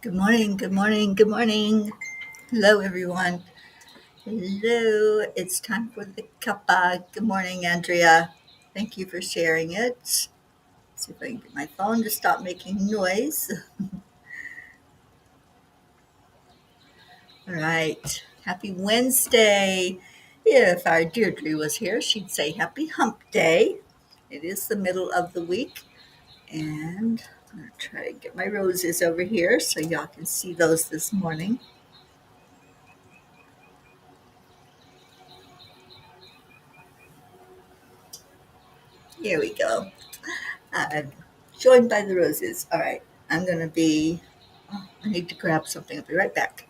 Good morning, good morning, good morning. Hello, everyone. Hello, it's time for the cuppa. Good morning, Andrea. Thank you for sharing it. See if I can get my phone to stop making noise. All right, happy Wednesday. If our Deirdre was here, she'd say happy hump day. It is the middle of the week, and I'm going to try to get my roses over here so y'all can see those this morning. Here we go. I'm joined by the roses. All right, I'm going to be, oh, I need to grab something. I'll be right back.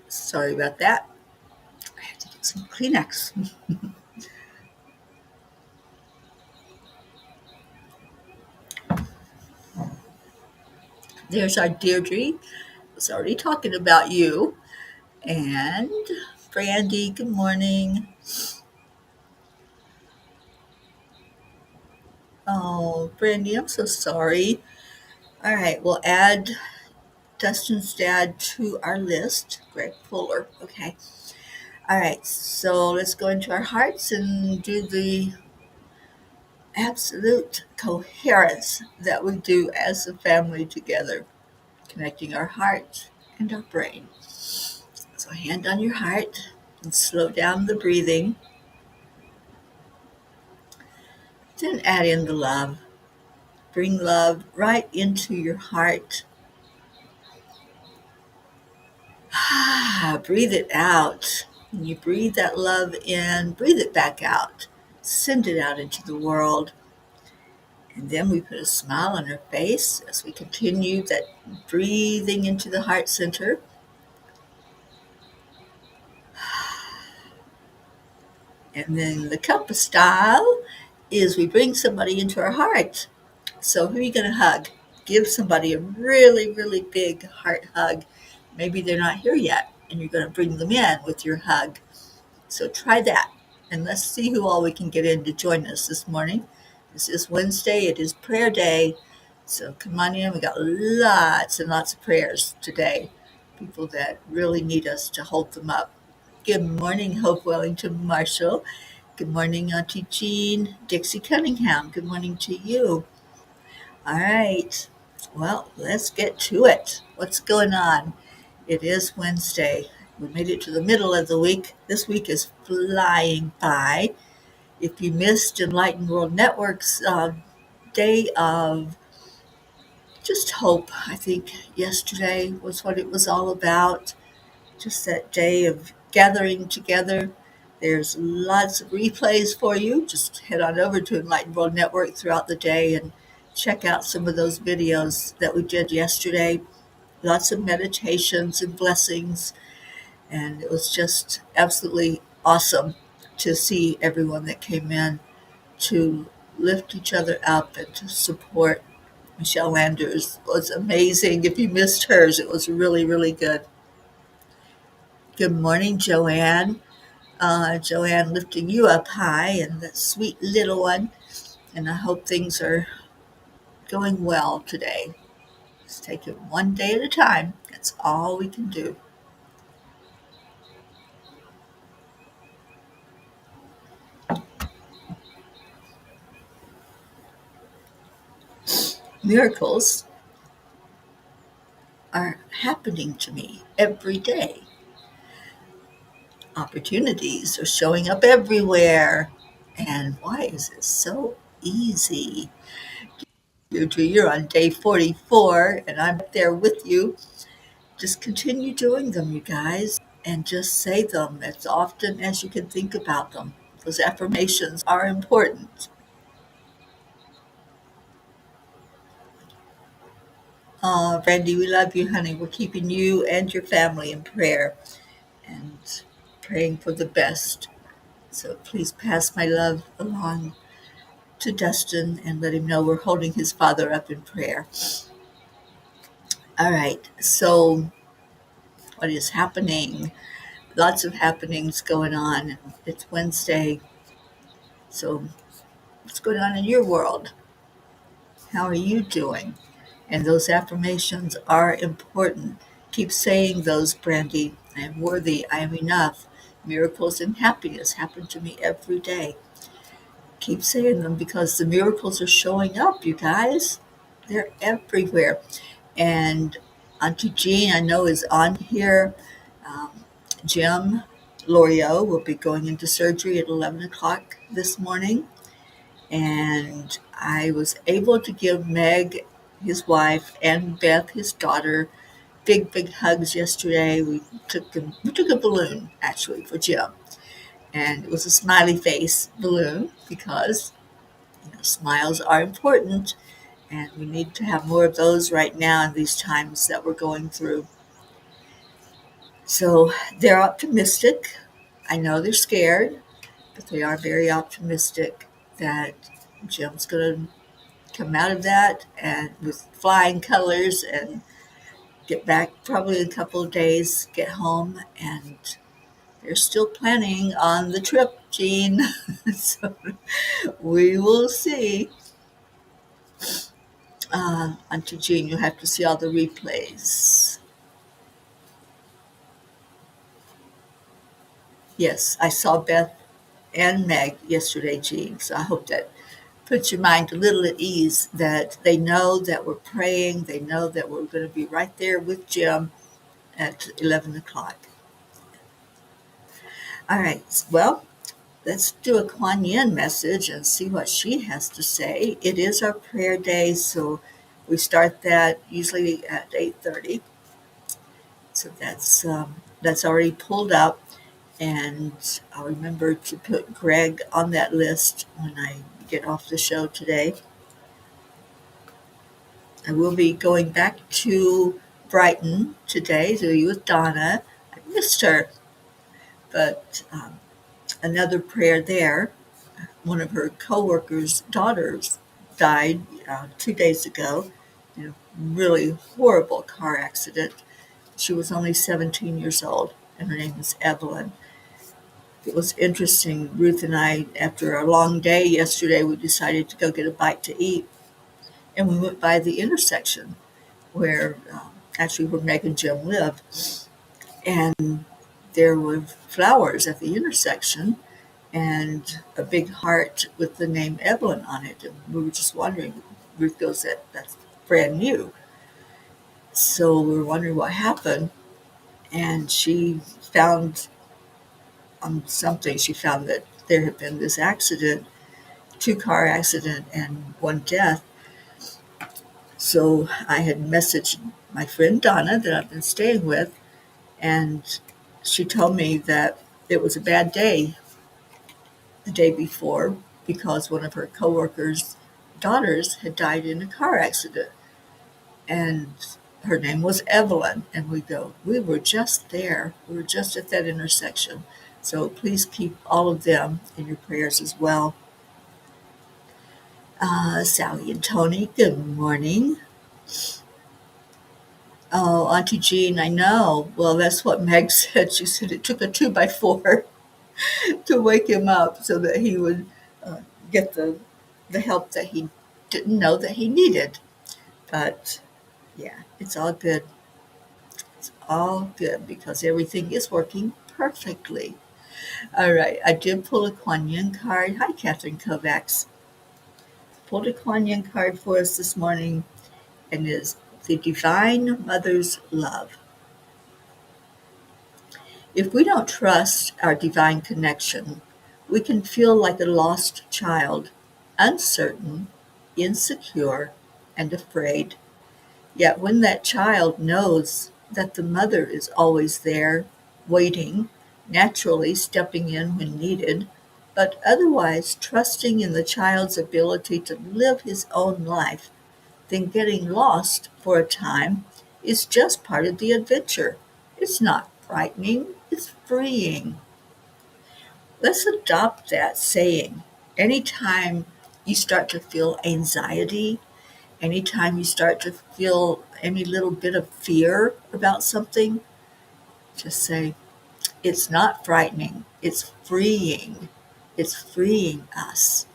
Sorry about that. I have to get some Kleenex. There's our Deirdre. I was already talking about you. And Brandy, good morning. Oh, Brandy, I'm so sorry. All right, we'll add Dustin's dad to our list, Greg Fuller. Okay. All right, so let's go into our hearts and do the absolute coherence that we do as a family together, connecting our heart and our brain. So, hand on your heart and slow down the breathing. Then add in the love. Bring love right into your heart. Breathe it out. When you breathe that love in, breathe it back out. Send it out into the world. And then we put a smile on our face as we continue that breathing into the heart center. And then the Cuppa style is we bring somebody into our heart. So who are you going to hug? Give somebody a really, really big heart hug. Maybe they're not here yet, and you're going to bring them in with your hug. So try that. And let's see who all we can get in to join us this morning. This is Wednesday. It is prayer day. So come on in. We got lots and lots of prayers today. People that really need us to hold them up. Good morning, Hope Wellington Marshall. Good morning, Auntie Jean. Dixie Cunningham. Good morning to you. All right. Well, let's get to it. What's going on? It is Wednesday. We made it to the middle of the week. This week is flying by. If you missed Enlightened World Network's day of just hope, I think yesterday was what it was all about. Just that day of gathering together. There's lots of replays for you. Just head on over to Enlightened World Network throughout the day and check out some of those videos that we did yesterday. Lots of meditations and blessings. And it was just absolutely awesome to see everyone that came in to lift each other up and to support. Michelle Landers was amazing. If you missed hers, it was really, really good. Good morning, Joanne. Joanne lifting you up high and that sweet little one. And I hope things are going well today. Just take it one day at a time. That's all we can do. Miracles are happening to me every day. Opportunities are showing up everywhere. And why is it so easy? You're on day 44, and I'm there with you. Just continue doing them, you guys, and just say them as often as you can think about them. Those affirmations are important. Brandy, we love you, honey. We're keeping you and your family in prayer and praying for the best. So please pass my love along to Dustin and let him know we're holding his father up in prayer. All right, so what is happening? Lots of happenings going on. It's Wednesday. So what's going on in your world? How are you doing? And those affirmations are important. Keep saying those, Brandy. I am worthy. I am enough. Miracles and happiness happen to me every day. Keep saying them because the miracles are showing up, you guys. They're everywhere. And Auntie Jean, I know, is on here. Jim Lorio will be going into surgery at 11 o'clock this morning. And I was able to give Meg, his wife, and Beth, his daughter, big, big hugs yesterday. We took a balloon, actually, for Jim. And it was a smiley face balloon because smiles are important. And we need to have more of those right now in these times that we're going through. So they're optimistic. I know they're scared, but they are very optimistic that Jim's going to come out of that and with flying colors and get back probably in a couple of days, get home, and they're still planning on the trip, Jean. So we will see. Auntie Jean, you'll have to see all the replays. Yes, I saw Beth and Meg yesterday, Jean, so I hope that puts your mind a little at ease that they know that we're praying. They know that we're going to be right there with Jim at 11 o'clock. All right, well, let's do a Kuan Yin message and see what she has to say. It is our prayer day, so we start that usually at 8:30. So that's already pulled up, and I'll remember to put Greg on that list when I get off the show today. I will be going back to Brighton today to be with Donna. I missed her, but another prayer there. One of her coworkers' daughters died 2 days ago in a really horrible car accident. She was only 17 years old, and her name was Evelyn. It was interesting. Ruth and I, after a long day yesterday, we decided to go get a bite to eat, and we went by the intersection where where Meg and Jim live, and there were flowers at the intersection and a big heart with the name Evelyn on it. And we were just wondering, Ruth goes, that's brand new. So we were wondering what happened. And she found something. She found that there had been this accident, 2-car accident and 1 death. So I had messaged my friend Donna that I've been staying with, and she told me that it was a bad day the day before because one of her coworkers' daughters had died in a car accident. And her name was Evelyn. And we were just there. We were just at that intersection. So please keep all of them in your prayers as well. Sally and Tony, good morning. Oh, Auntie Jean, I know. Well, that's what Meg said. She said it took a 2x4 to wake him up so that he would get the help that he didn't know that he needed. But yeah, it's all good. It's all good because everything is working perfectly. All right, I did pull a Kuan Yin card. Hi, Catherine Kovacs. Pulled a Kuan Yin card for us this morning, and is the Divine Mother's Love. If we don't trust our divine connection, we can feel like a lost child, uncertain, insecure, and afraid. Yet when that child knows that the mother is always there, waiting, naturally stepping in when needed, but otherwise trusting in the child's ability to live his own life, then getting lost for a time is just part of the adventure. It's not frightening, it's freeing. Let's adopt that saying. Anytime you start to feel anxiety, anytime you start to feel any little bit of fear about something, just say, it's not frightening, it's freeing. It's freeing us.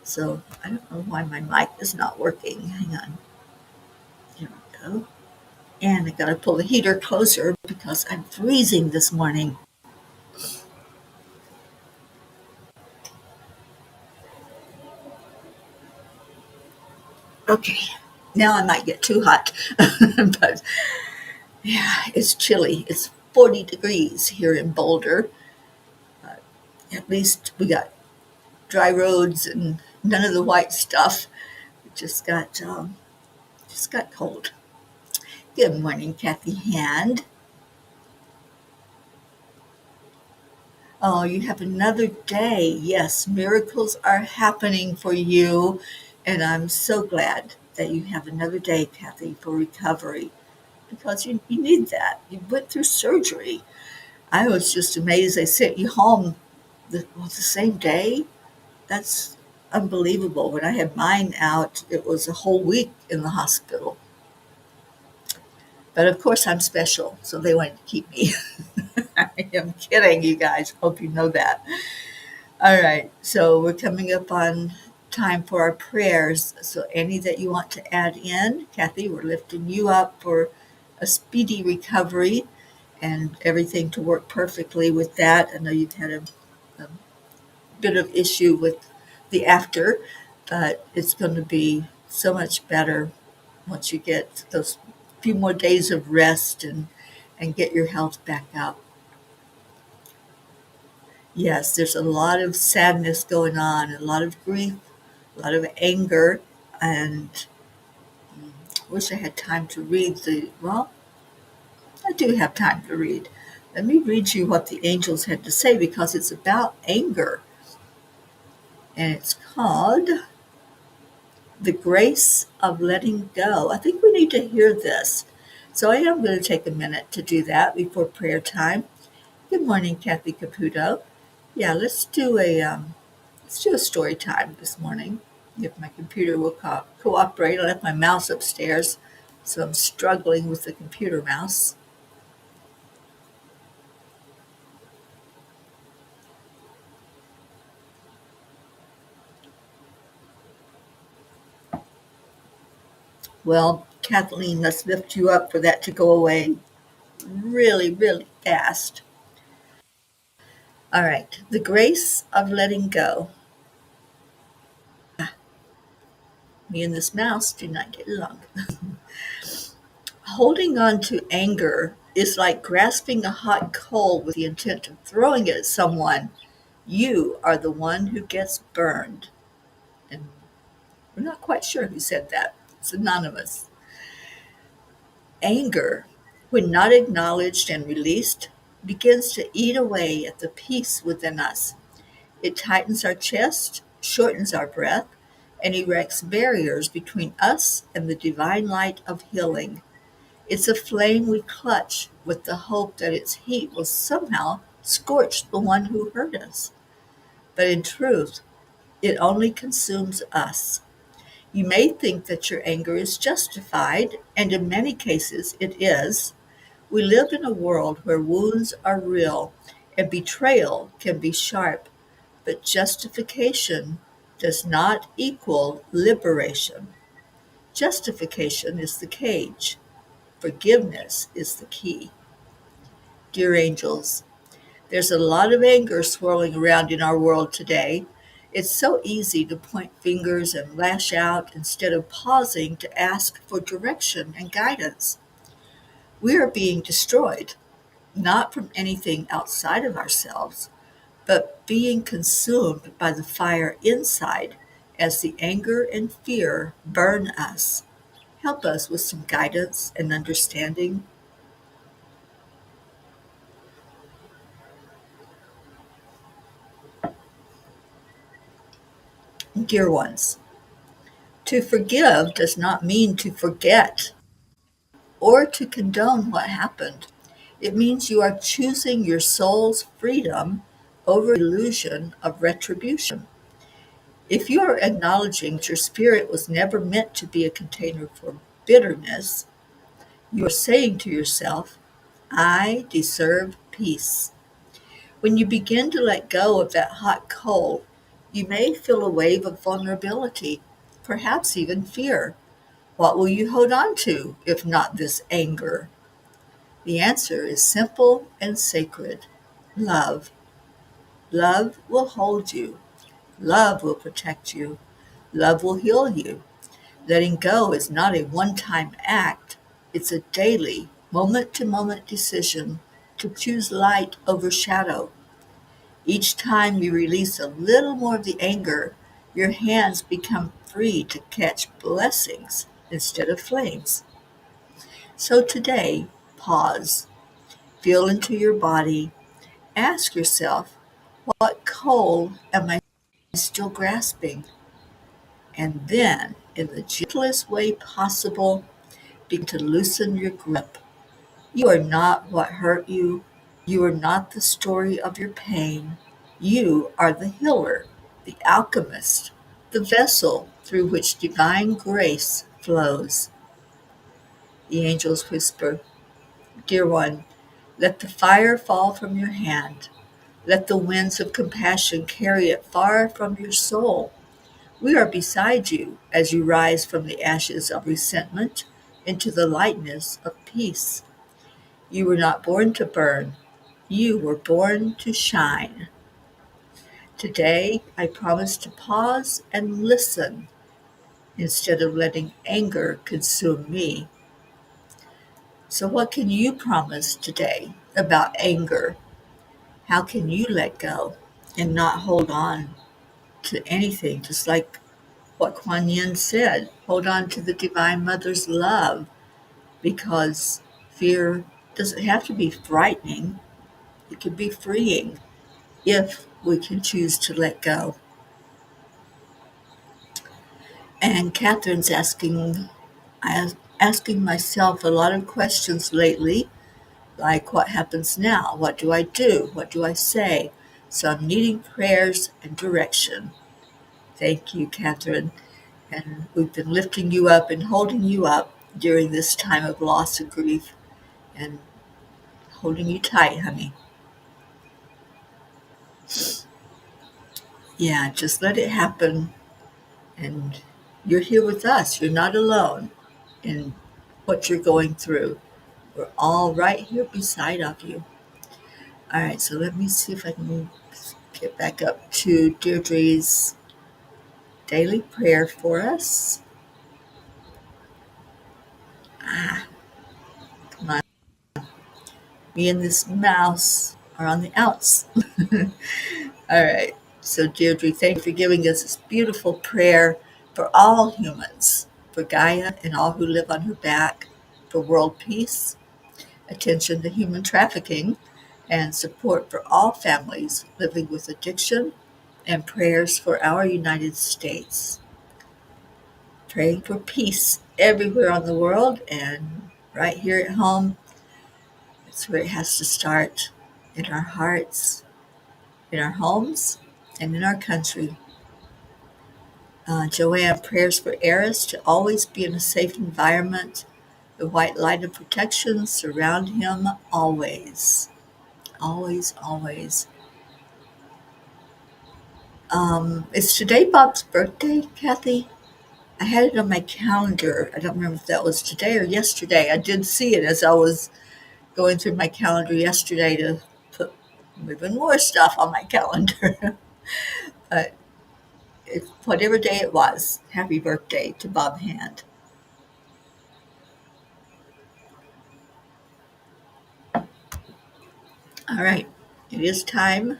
So I don't know why my mic is not working. Hang on. There we go. And I gotta pull the heater closer because I'm freezing this morning. Okay, now I might get too hot, but yeah, it's chilly. It's 40 degrees here in Boulder. At least we got dry roads and none of the white stuff. It just got cold. Good morning, Kathy Hand. Oh, you have another day. Yes, miracles are happening for you. And I'm so glad that you have another day, Kathy, for recovery because you need that. You went through surgery. I was just amazed they sent you home the same day. That's unbelievable. When I had mine out, it was a whole week in the hospital. But of course, I'm special, so they wanted to keep me. I am kidding, you guys. Hope you know that. All right, so we're coming up on time for our prayers. So, any that you want to add in, Kathy, we're lifting you up for a speedy recovery and everything to work perfectly with that. I know you've had a bit of issue with the after, but it's going to be so much better once you get those few more days of rest and get your health back up. Yes, there's a lot of sadness going on, a lot of grief, a lot of anger, and I wish I had time to read well, I do have time to read. Let me read you what the angels had to say because it's about anger, and it's called The Grace of Letting Go. I think we need to hear this. So I am going to take a minute to do that before prayer time. Good morning, Kathy Caputo. Yeah, let's do a story time this morning. If my computer will cooperate, I left my mouse upstairs, so I'm struggling with the computer mouse. Well, Kathleen, let's lift you up for that to go away really, really fast. All right, the grace of letting go. Me and this mouse do not get along. Holding on to anger is like grasping a hot coal with the intent of throwing it at someone. You are the one who gets burned. And we're not quite sure who said that. It's anonymous. Anger, when not acknowledged and released, begins to eat away at the peace within us. It tightens our chest, shortens our breath, and erects barriers between us and the divine light of healing. It's a flame we clutch with the hope that its heat will somehow scorch the one who hurt us. But in truth, it only consumes us. You may think that your anger is justified, and in many cases it is. We live in a world where wounds are real and betrayal can be sharp, but justification does not equal liberation. Justification is the cage, forgiveness is the key. Dear angels, there's a lot of anger swirling around in our world today. It's so easy to point fingers and lash out instead of pausing to ask for direction and guidance. We are being destroyed, not from anything outside of ourselves, but being consumed by the fire inside as the anger and fear burn us. Help us with some guidance and understanding. Dear ones, to forgive does not mean to forget or to condone what happened. It means you are choosing your soul's freedom over the illusion of retribution. If you are acknowledging that your spirit was never meant to be a container for bitterness, you are saying to yourself, I deserve peace. When you begin to let go of that hot coal, you may feel a wave of vulnerability, perhaps even fear. What will you hold on to if not this anger? The answer is simple and sacred. Love. Love will hold you. Love will protect you. Love will heal you. Letting go is not a one-time act. It's a daily, moment-to-moment decision to choose light over shadow. Each time you release a little more of the anger, your hands become free to catch blessings instead of flames. So today, pause, feel into your body, ask yourself, what coal am I still grasping? And then, in the gentlest way possible, begin to loosen your grip. You are not what hurt you. You are not the story of your pain. You are the healer, the alchemist, the vessel through which divine grace flows. The angels whisper, Dear one, let the fire fall from your hand. Let the winds of compassion carry it far from your soul. We are beside you as you rise from the ashes of resentment into the lightness of peace. You were not born to burn, you were born to shine. Today, I promise to pause and listen instead of letting anger consume me. So, what can you promise today about anger? How can you let go and not hold on to anything? Just like what Kuan Yin said, hold on to the Divine Mother's love, because fear doesn't have to be frightening, it can be freeing if we can choose to let go. And Catherine's asking myself a lot of questions lately, like what happens now? What do I do? What do I say? So I'm needing prayers and direction. Thank you, Catherine. And we've been lifting you up and holding you up during this time of loss and grief, and holding you tight, honey. Yeah, just let it happen. And you're here with us. You're not alone in what you're going through. We're all right here beside of you. All right, so let me see if I can get back up to Deirdre's daily prayer for us. Ah, come on. Me and this mouse are on the outs. All right. So, Deirdre, thank you for giving us this beautiful prayer for all humans, for Gaia and all who live on her back, for world peace, attention to human trafficking, and support for all families living with addiction, and prayers for our United States. Praying for peace everywhere on the world and right here at home. That's where it has to start, in our hearts, in our homes, and in our country. Joanne, prayers for Eris to always be in a safe environment. The white light of protection surround him always. Always, always. Is today Bob's birthday, Kathy? I had it on my calendar. I don't remember if that was today or yesterday. I did see it as I was going through my calendar yesterday to put even more stuff on my calendar. But whatever day it was, happy birthday to Bob Hand. All right, it is time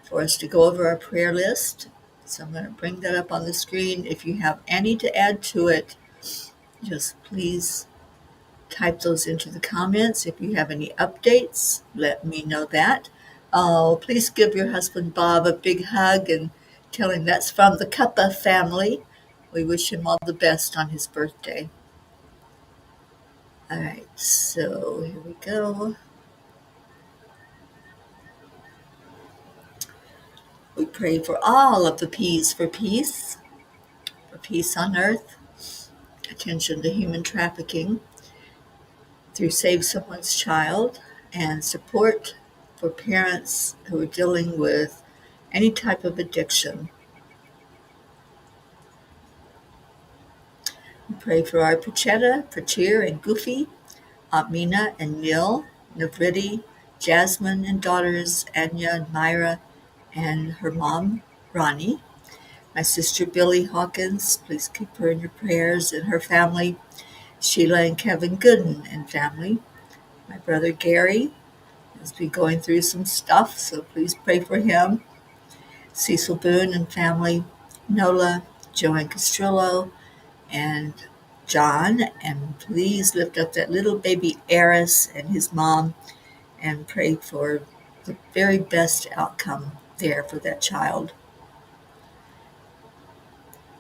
for us to go over our prayer list. So I'm going to bring that up on the screen. If you have any to add to it, just please type those into the comments. If you have any updates, let me know that. Oh, please give your husband Bob a big hug and tell him that's from the Cuppa family. We wish him all the best on his birthday. All right, so here we go. We pray for all of the P's for peace on earth, attention to human trafficking through Save Someone's Child, and support for parents who are dealing with any type of addiction. We pray for our Pachetta, Pratir, and Goofy, Aunt Mina and Neil, Navriti, Jasmine and daughters Anya and Myra, and her mom, Ronnie. My sister Billy Hawkins, please keep her in your prayers, and her family, Sheila and Kevin Gooden and family. My brother Gary has been going through some stuff, so please pray for him. Cecil Boone and family, Nola, Joanne Castrillo, and John, and please lift up that little baby Eris and his mom and pray for the very best outcome there for that child.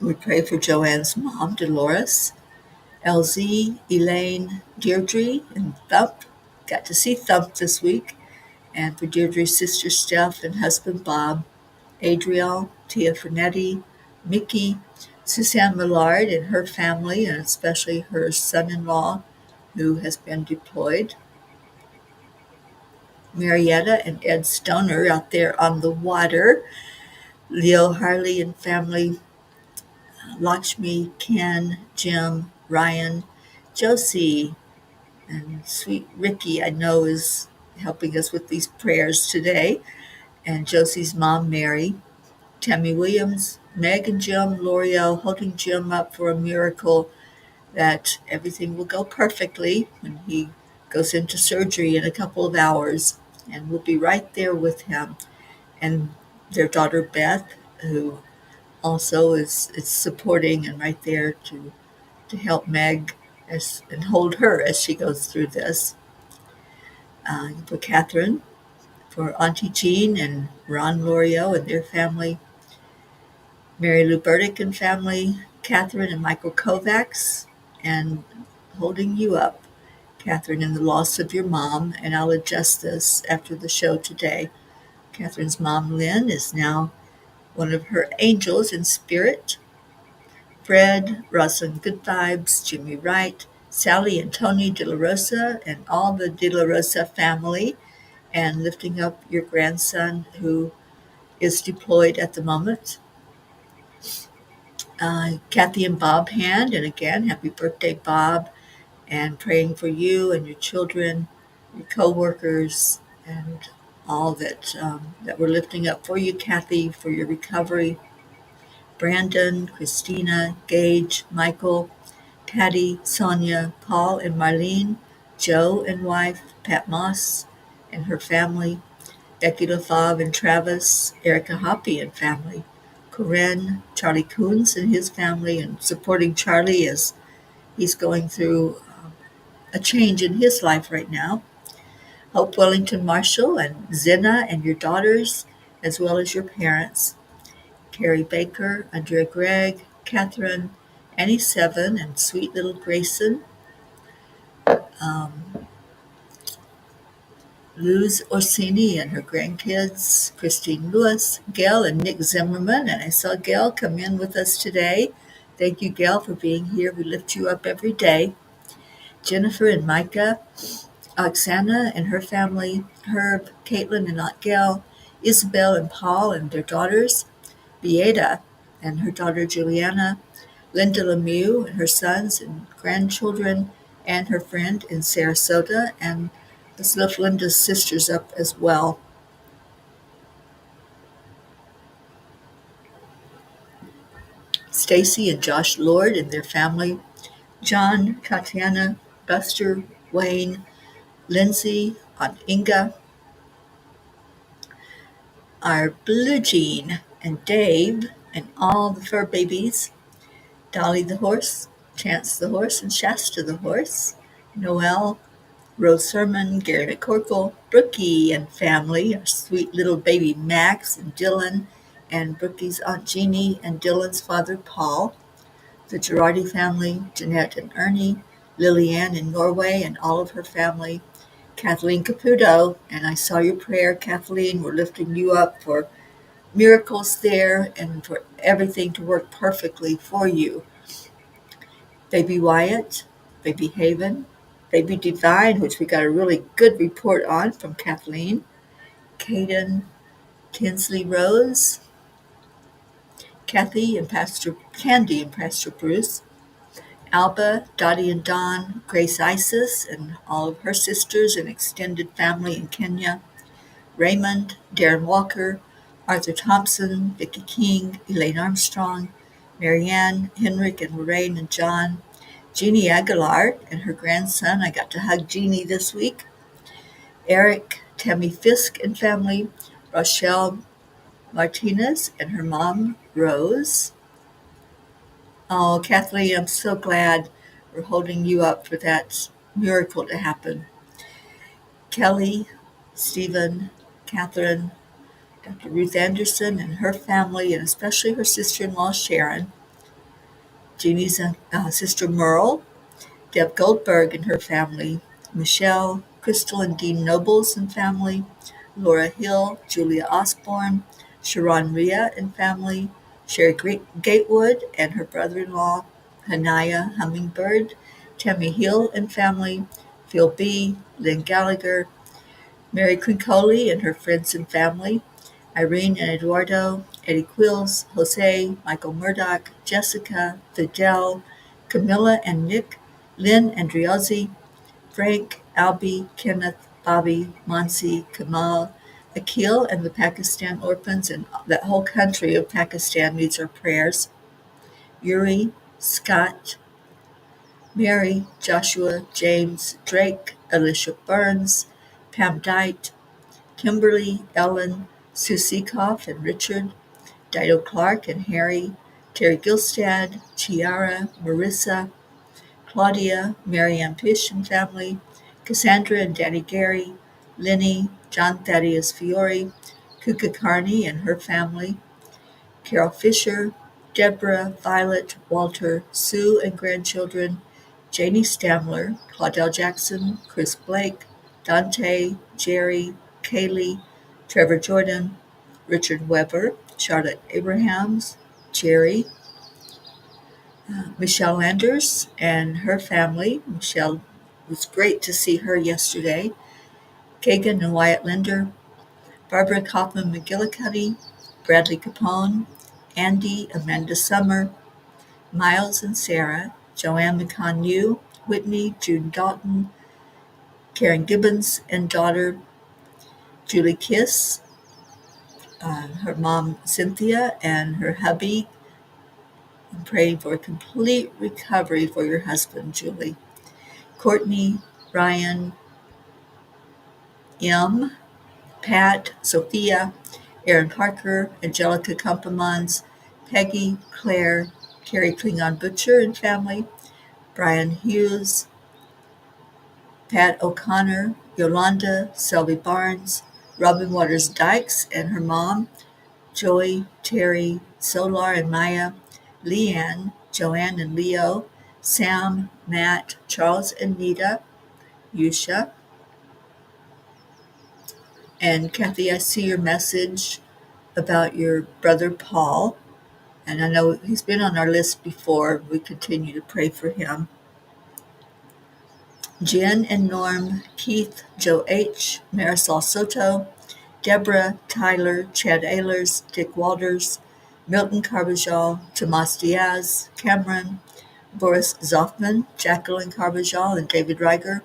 We pray for Joanne's mom, Dolores, LZ, Elaine, Deirdre, and Thump. Got to see Thump this week. And for Deirdre's sister Steph and husband Bob, Adriel, Tia Fernetti, Mickey, Suzanne Millard and her family, and especially her son-in-law who has been deployed, Marietta and Ed Stoner out there on the water, Leo Harley and family, Lakshmi, Ken, Jim, Ryan, Josie, and sweet Ricky, I know, is helping us with these prayers today, and Josie's mom, Mary, Tammy Williams, Meg and Jim, L'Oreal, holding Jim up for a miracle that everything will go perfectly when he goes into surgery in a couple of hours, and we'll be right there with him. And their daughter, Beth, who also is supporting and right there to help Meg and hold her as she goes through this. For Catherine, for Auntie Jean and Ron L'Oreal and their family, Mary Lou Burdick and family, Catherine and Michael Kovacs, and holding you up, Catherine, in the loss of your mom, and I'll adjust this after the show today. Catherine's mom, Lynn, is now one of her angels in spirit. Fred, Rosalind Good Vibes, Jimmy Wright, Sally and Tony De La Rosa, and all the De La Rosa family, and lifting up your grandson who is deployed at the moment. Kathy and Bob Hand, and again, happy birthday, Bob, and praying for you and your children, your co-workers, and all that we're lifting up for you, Kathy, for your recovery. Brandon, Christina, Gage, Michael, Patty, Sonia, Paul and Marlene, Joe and wife, Pat Moss and her family, Becky LaFave and Travis, Erica Hoppy and family, Corinne, Charlie Coons and his family, and supporting Charlie as he's going through a change in his life right now. Hope Wellington Marshall and Zena and your daughters, as well as your parents. Carrie Baker, Andrea Gregg, Catherine, Annie Seven, and sweet little Grayson. Um, Luz Orsini and her grandkids, Christine Lewis, Gail and Nick Zimmerman, and I saw Gail come in with us today. Thank you, Gail, for being here. We lift you up every day. Jennifer and Micah, Oksana and her family, Herb, Caitlin and Aunt Gail, Isabel and Paul and their daughters, Beata and her daughter Juliana, Linda Lemieux and her sons and grandchildren, and her friend in Sarasota, and let's lift Linda's sisters up as well. Stacy and Josh Lord and their family, John, Tatiana, Buster, Wayne, Lindsay, Aunt Inga, our Blue Jean, and Dave, and all the fur babies, Dolly the horse, Chance the horse, and Shasta the horse, Noel, Rose Sermon, Gary McCorkle, Brookie and family, our sweet little baby Max and Dylan, and Brookie's Aunt Jeannie and Dylan's father Paul, the Girardi family, Jeanette and Ernie, Lillianne in Norway and all of her family, Kathleen Caputo, and I saw your prayer, Kathleen. We're lifting you up for miracles there and for everything to work perfectly for you. Baby Wyatt, Baby Haven, Baby Divine, which we got a really good report on from Kathleen, Caden, Tinsley Rose, Kathy and Pastor Candy and Pastor Bruce, Alba, Dottie and Dawn, Grace Isis and all of her sisters and extended family in Kenya, Raymond, Darren Walker, Arthur Thompson, Vicki King, Elaine Armstrong, Marianne, Henrik and Lorraine and John, Jeannie Aguilar and her grandson. I got to hug Jeannie this week. Eric, Tammy Fisk and family, Rochelle Martinez and her mom, Rose. Oh, Kathleen, I'm so glad we're holding you up for that miracle to happen. Kelly, Stephen, Catherine, Dr. Ruth Anderson and her family, and especially her sister-in-law, Sharon, Jeannie's sister, Merle, Deb Goldberg and her family, Michelle, Crystal and Dean Nobles and family, Laura Hill, Julia Osborne, Sharon Rhea and family, Sherry Gatewood and her brother-in-law, Hanaya Hummingbird, Tammy Hill and family, Phil B., Lynn Gallagher, Mary Quincoli and her friends and family, Irene and Eduardo, Eddie Quills, Jose, Michael Murdoch, Jessica, Fidel, Camilla and Nick, Lynn Andriozzi, Frank, Albie, Kenneth, Bobby, Monsi, Kamal, Akil, and the Pakistan orphans, and that whole country of Pakistan needs our prayers. Yuri, Scott, Mary, Joshua, James, Drake, Alicia Burns, Pam Dite, Kimberly, Ellen, Sue Seekoff and Richard, Dido Clark and Harry, Terry Gilstad, Chiara, Marissa, Claudia, Marianne Pish and family, Cassandra and Daddy Gary, Lenny, John Thaddeus Fiore, Kuka Carney and her family, Carol Fisher, Deborah, Violet, Walter, Sue and grandchildren, Janie Stamler, Claudel Jackson, Chris Blake, Dante, Jerry, Kaylee, Trevor Jordan, Richard Weber, Charlotte Abrahams, Jerry, Michelle Landers and her family. Michelle, it was great to see her yesterday. Kagan and Wyatt Linder, Barbara Kaufman McGillicuddy, Bradley Capone, Andy, Amanda Summer, Miles and Sarah, Joanne McConn-Yu, Whitney, June Dalton, Karen Gibbons and daughter, Julie Kiss, her mom Cynthia, and her hubby. I'm praying for a complete recovery for your husband, Julie. Courtney, Ryan, M, Pat, Sophia, Aaron Parker, Angelica Kumpemans, Peggy, Claire, Carrie Klingon Butcher and family, Brian Hughes, Pat O'Connor, Yolanda, Selby Barnes, Robin Waters Dykes and her mom, Joey, Terry, Solar and Maya, Leanne, Joanne and Leo, Sam, Matt, Charles and Nita, Yusha, and Kathy, I see your message about your brother Paul, and I know he's been on our list before. We continue to pray for him. Jen and Norm, Keith, Joe H., Marisol Soto, Deborah, Tyler, Chad Ehlers, Dick Walters, Milton Carbajal, Tomas Diaz, Cameron, Boris Zoffman, Jacqueline Carbajal, and David Reiger,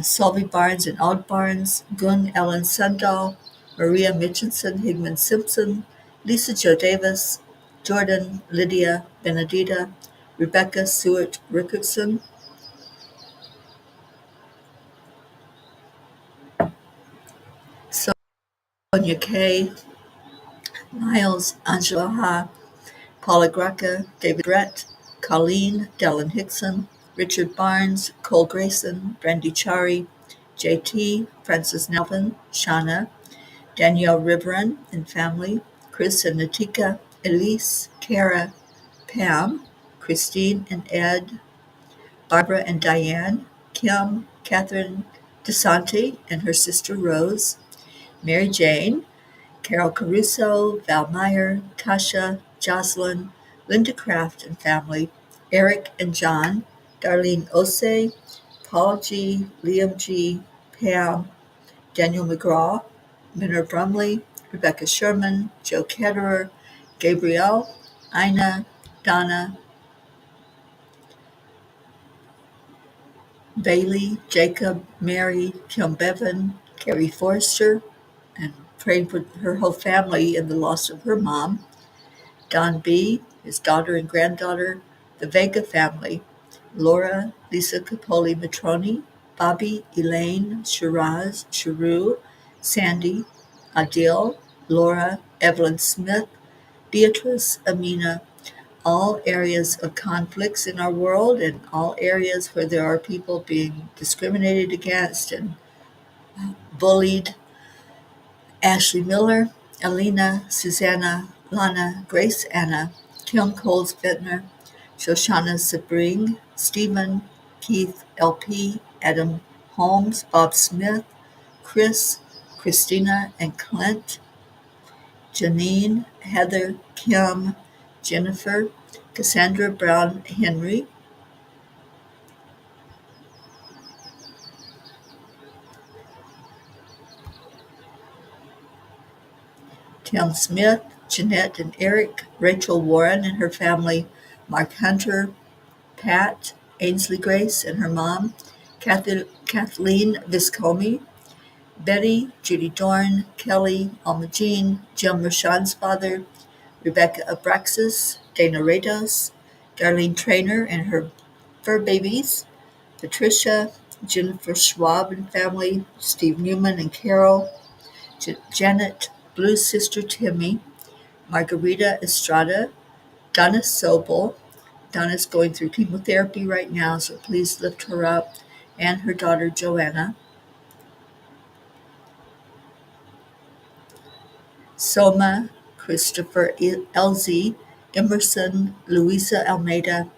Solvi Barnes and Aud Barnes, Gun Ellen Sundahl, Maria Mitchinson, Higman Simpson, Lisa Jo Davis, Jordan, Lydia, Benedita, Rebecca Stewart Rickardson, Sonia Kay, Miles, Angela Ha, Paula Graca, David Brett, Colleen, Dellen Hickson, Richard Barnes, Cole Grayson, Brandy Chari, JT, Francis Nelvin, Shauna, Danielle Riveron and family, Chris and Natika, Elise, Kara, Pam, Christine and Ed, Barbara and Diane, Kim, Catherine DeSanti and her sister Rose, Mary Jane, Carol Caruso, Val Meyer, Tasha, Jocelyn, Linda Kraft and family, Eric and John, Darlene Osei, Paul G., Liam G., Pam, Daniel McGraw, Minna Brumley, Rebecca Sherman, Joe Ketterer, Gabrielle, Ina, Donna, Bailey, Jacob, Mary, Kim Bevan, Carrie Forrester, and praying for her whole family in the loss of her mom, Don B., his daughter and granddaughter, the Vega family, Laura, Lisa Capoli Matroni, Bobby, Elaine, Shiraz, Sharu, Sandy, Adil, Laura, Evelyn Smith, Beatrice, Amina, all areas of conflicts in our world and all areas where there are people being discriminated against and bullied. Ashley Miller, Alina, Susanna, Lana, Grace Anna, Kim Coles Ventnor, Shoshana Sabring, Stephen, Keith LP, Adam Holmes, Bob Smith, Chris, Christina and Clint, Janine, Heather, Kim, Jennifer, Cassandra Brown Henry, Tim Smith, Jeanette and Eric, Rachel Warren and her family, Mark Hunter, Pat, Ainsley Grace and her mom, Kathleen Viscomi, Betty, Judy Dorn, Kelly, Alma Jean, Jim Rashawn's father, Rebecca Abraxas, Dana Rados, Darlene Trainer and her fur babies, Patricia, Jennifer Schwab and family, Steve Newman and Carol, Janet, Blue's sister Timmy, Margarita Estrada, Donna Sobel. Donna's going through chemotherapy right now, so please lift her up, and her daughter Joanna. Soma, Christopher Elzie, Emerson, Luisa Almeida,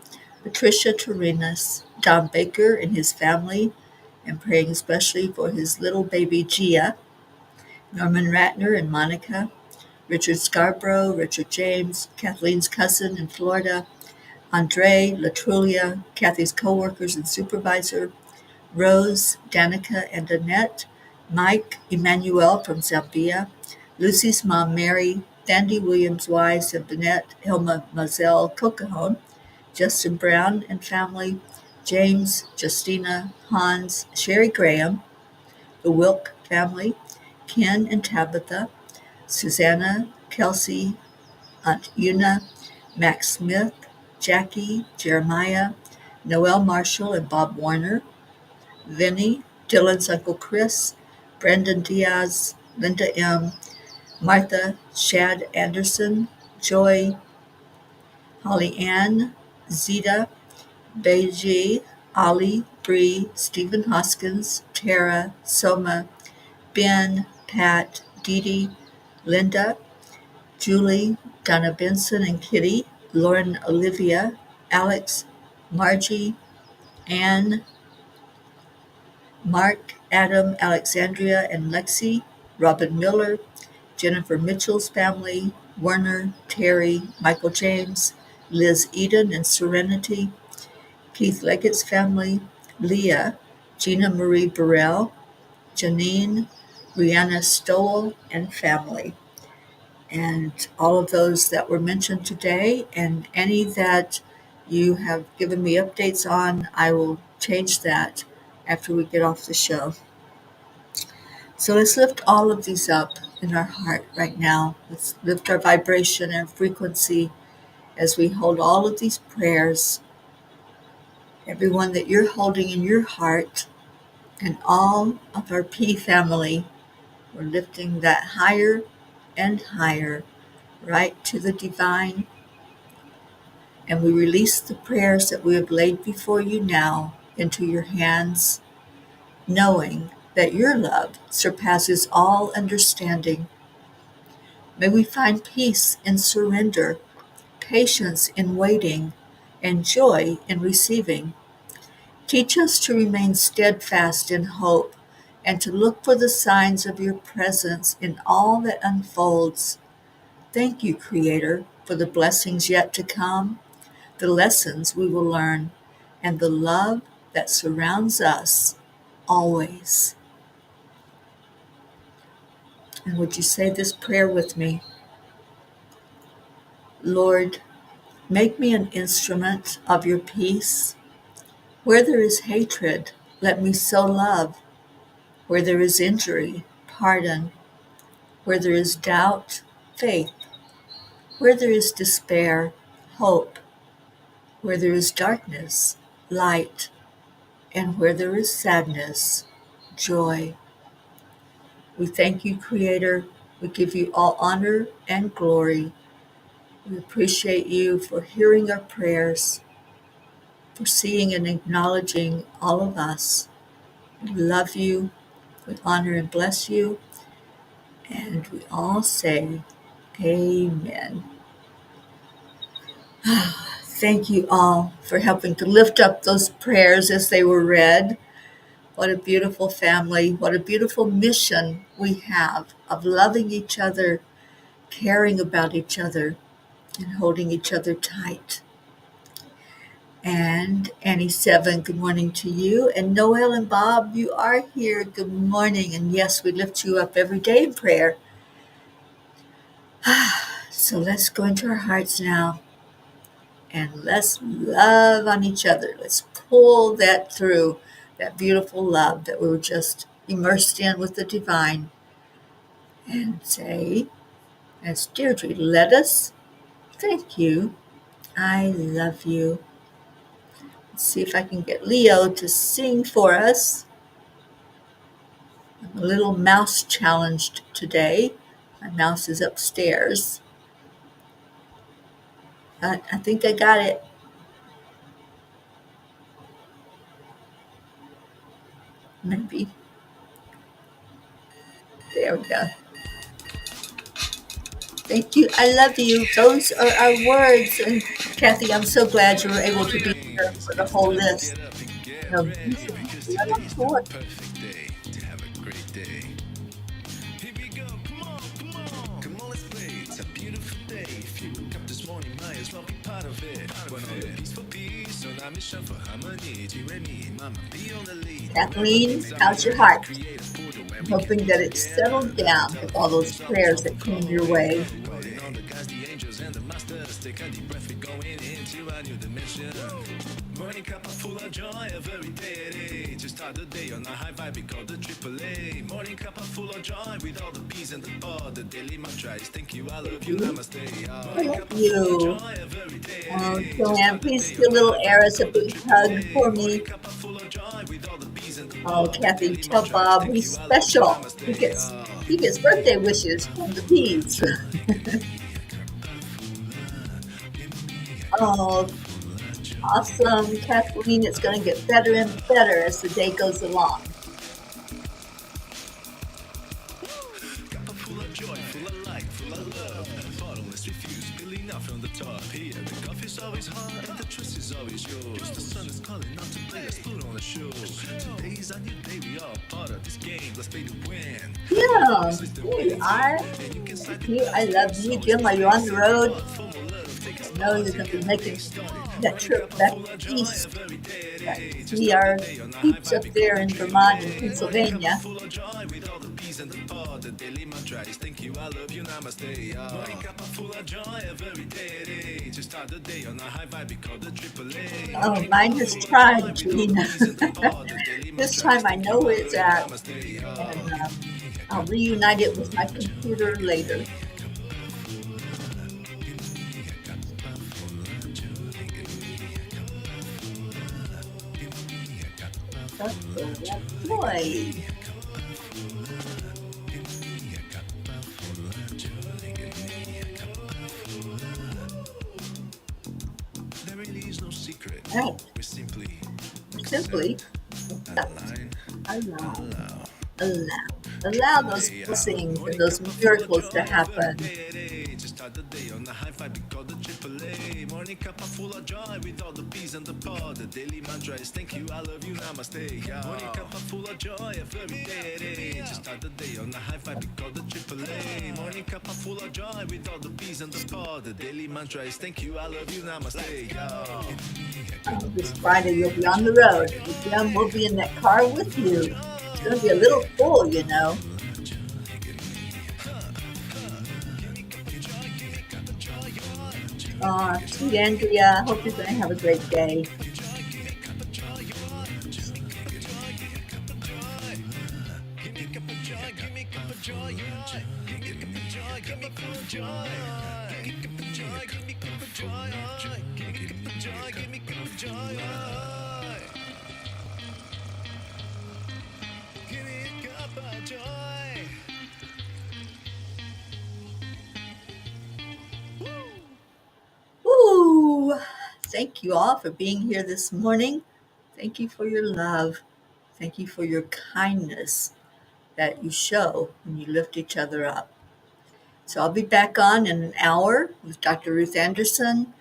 Patricia Torinas, Don Baker and his family, and praying especially for his little baby Gia, Norman Ratner and Monica, Richard Scarborough, Richard James, Kathleen's cousin in Florida, Andre, Latrulia, Kathy's co-workers and supervisor, Rose, Danica and Annette, Mike, Emmanuel from Zambia, Lucy's mom Mary, Dandy Williams Wise and Bennett, Hilma Mazel Cocajon, Justin Brown and family, James, Justina, Hans, Sherry Graham, the Wilk family, Ken and Tabitha, Susanna, Kelsey, Aunt Una, Max Smith, Jackie, Jeremiah, Noel Marshall and Bob Warner, Vinny, Dylan's Uncle Chris, Brendan Diaz, Linda M., Martha, Shad Anderson, Joy, Holly Ann, Zita, Beiji, Ali, Bree, Stephen Hoskins, Tara, Soma, Ben, Pat, Dee Dee, Linda, Julie, Donna Benson and Kitty, Lauren Olivia, Alex, Margie, Anne, Mark, Adam, Alexandria and Lexi, Robin Miller, Jennifer Mitchell's family, Werner, Terry, Michael James, Liz Eden and Serenity, Keith Leggett's family, Leah, Gina Marie Burrell, Janine, Brianna Stowell and family. And all of those that were mentioned today and any that you have given me updates on, I will change that after we get off the show. So let's lift all of these up in our heart right now. Let's lift our vibration and frequency as we hold all of these prayers, everyone that you're holding in your heart, and all of our P family. We're lifting that higher and higher, right to the divine. And we release the prayers that we have laid before you now into your hands, knowing that your love surpasses all understanding. May we find peace in surrender, patience in waiting, and joy in receiving. Teach us to remain steadfast in hope and to look for the signs of your presence in all that unfolds. Thank you, Creator, for the blessings yet to come, the lessons we will learn, and the love that surrounds us always. And would you say this prayer with me? Lord, make me an instrument of your peace. Where there is hatred, let me sow love. Where there is injury, pardon. Where there is doubt, faith. Where there is despair, hope. Where there is darkness, light. And where there is sadness, joy. We thank you, Creator. We give you all honor and glory. We appreciate you for hearing our prayers, for seeing and acknowledging all of us. We love you, we honor and bless you, and we all say, Amen. Thank you all for helping to lift up those prayers as they were read. What a beautiful family, what a beautiful mission we have of loving each other, caring about each other, and holding each other tight. And Annie 7, good morning to you. And Noel and Bob, you are here. Good morning. And yes, we lift you up every day in prayer. So let's go into our hearts now and let's love on each other. Let's pull that through, that beautiful love that we were just immersed in with the divine, and say, as Deirdre led us, thank you. I love you. Let's see if I can get Leo to sing for us. I'm a little mouse challenged today. My mouse is upstairs. I think I got it. Maybe. There we go. Thank you. I love you. Those are our words. And Kathy, I'm so glad you were able to be here for the whole list. No, Kathleen, how's your heart? I'm hoping that it's settled down with all those prayers that came your way. Morning Cuppa full of joy every day. To start the day on a high vibe, we call the AAA. Morning Cuppa full of joy with all the peas and the pod. The daily mantra is thank you, I love you, namaste. I love you. Oh, Joanne, please give little Eris a big hug for me. Oh, Kathy, tell Bob he's special. He gets birthday wishes from the peas. Oh, awesome, Kathleen. It's going to get better and better as the day goes along. Full of joy, full of light, full of love. Bottomless refuse, spilling out from the top. Here, the coffee's always hot and the trust is always yours. The sun is calling out to play, let's put on a show. Today's a new day, we are part of this game. Let's play to win. Yeah, here you are. Thank you. I love you, Jim. Are you on the road? I know you're going to be making that trip back east. We are peeps up there in Vermont and Pennsylvania. Oh, mine has tried, Gina. This time I know where it's at, and I'll reunite it with my computer later. Boy. There really is no secret. Right. We're simply allow those blessings and those miracles to happen. Start the day on the high five, we call the AAA. Morning Cuppa full of joy with all the peas and the pod. The daily mantra is thank you, I love you, namaste. Morning Cuppa full of joy every day. Just start the day on the high five, we call the AAA. Morning Cuppa full of joy with all the peas and the pod. The daily mantra is thank you, I love you, namaste. This Friday you'll be on the road. Jim will be in that car with you. It's going to be a little full, you know. Sweet Andrea, hope you're going to have a great day. Ooh, thank you all for being here this morning. Thank you for your love. Thank you for your kindness that you show when you lift each other up. So I'll be back on in an hour with Dr. Ruth Anderson.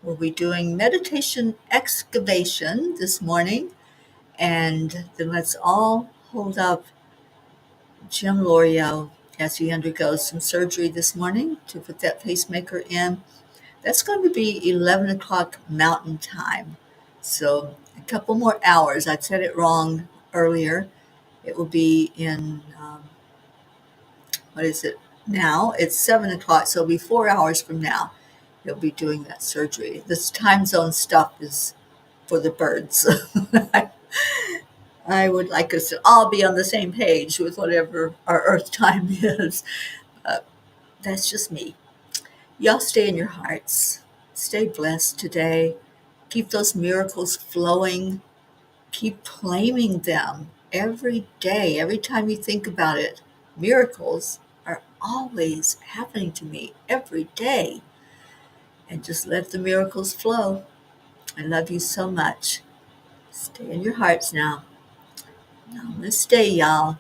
We'll be doing meditation excavation this morning. And then let's all hold up Jim Lorio as he undergoes some surgery this morning to put that pacemaker in. That's going to be 11 o'clock Mountain Time. So a couple more hours. I said it wrong earlier. It will be in, what is it? Now it's 7 o'clock, so it'll be 4 hours from now. He'll be doing that surgery. This time zone stuff is for the birds. I would like us to all be on the same page with whatever our Earth time is. That's just me. Y'all stay in your hearts. Stay blessed today. Keep those miracles flowing. Keep claiming them every day, every time you think about it. Miracles are always happening to me every day. And just let the miracles flow. I love you so much. Stay in your hearts now. Namaste, y'all.